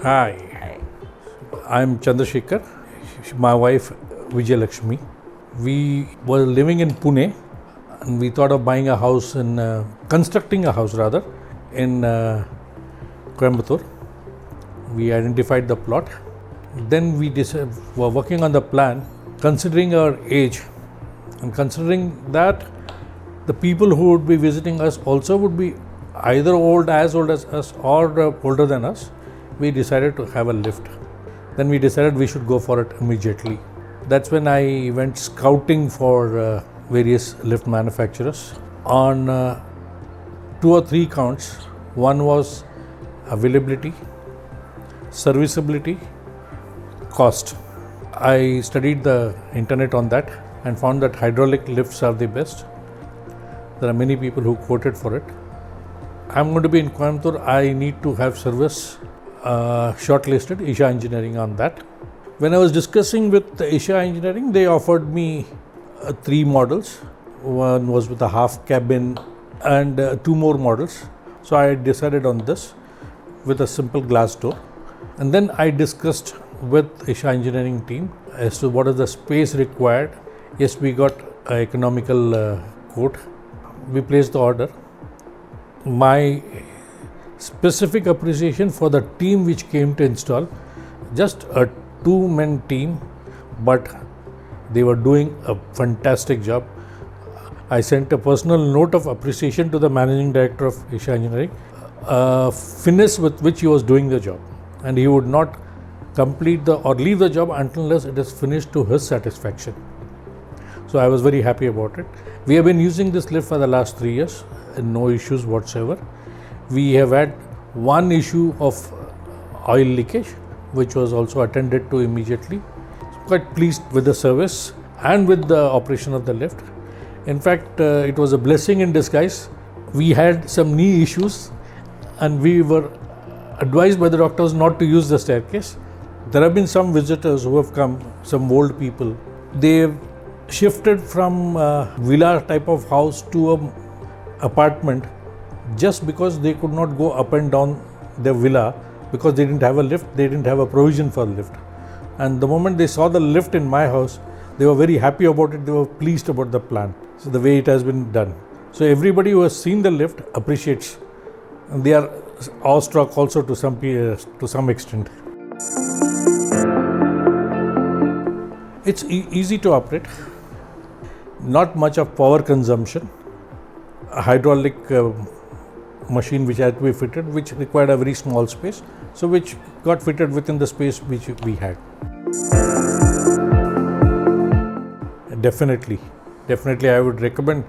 Hi, Hi. I'm Chandrasekhar, my wife Vijayalakshmi. We were living in Pune and we thought of buying a house constructing a house rather, in Coimbatore. We identified the plot. Then we were working on the plan, considering our age and considering that the people who would be visiting us also would be either as old as us or older than us. We decided to have a lift. Then we decided we should go for it immediately. That's when I went scouting for various lift manufacturers on 2 or 3 counts. One was availability, serviceability, cost. I studied the internet on that and found that hydraulic lifts are the best. There are many people who quoted for it. I'm going to be in Coimbatore. I need to have service. Shortlisted Isha Engineering on that. When I was discussing with Isha Engineering, they offered me 3 models. One was with a half cabin and 2 more models. So I decided on this with a simple glass door. And then I discussed with Isha Engineering team as to what is the space required. Yes, we got an economical quote. We placed the order. My specific appreciation for the team which came to install, just a 2-man team, but they were doing a fantastic job. I sent a personal note of appreciation to the managing director of Isha Engineering, finesse with which he was doing the job, and he would not complete or leave the job unless it is finished to his satisfaction. So I was very happy about it. We have been using this lift for the last 3 years and no issues whatsoever. We have had one issue of oil leakage, which was also attended to immediately. Quite pleased with the service and with the operation of the lift. In fact, it was a blessing in disguise. We had some knee issues and we were advised by the doctors not to use the staircase. There have been some visitors who have come, some old people. They've shifted from a villa type of house to an apartment just because they could not go up and down their villa because they didn't have a lift, they didn't have a provision for a lift. And the moment they saw the lift in my house, they were very happy about it, they were pleased about the plan. So the way it has been done. So everybody who has seen the lift appreciates, and they are awestruck also to some extent. It's easy to operate, not much of power consumption. A hydraulic machine which had to be fitted, which required a very small space, so which got fitted within the space which we had. Definitely I would recommend.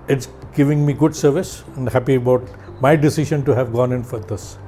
It's giving me good service and happy about my decision to have gone in for this.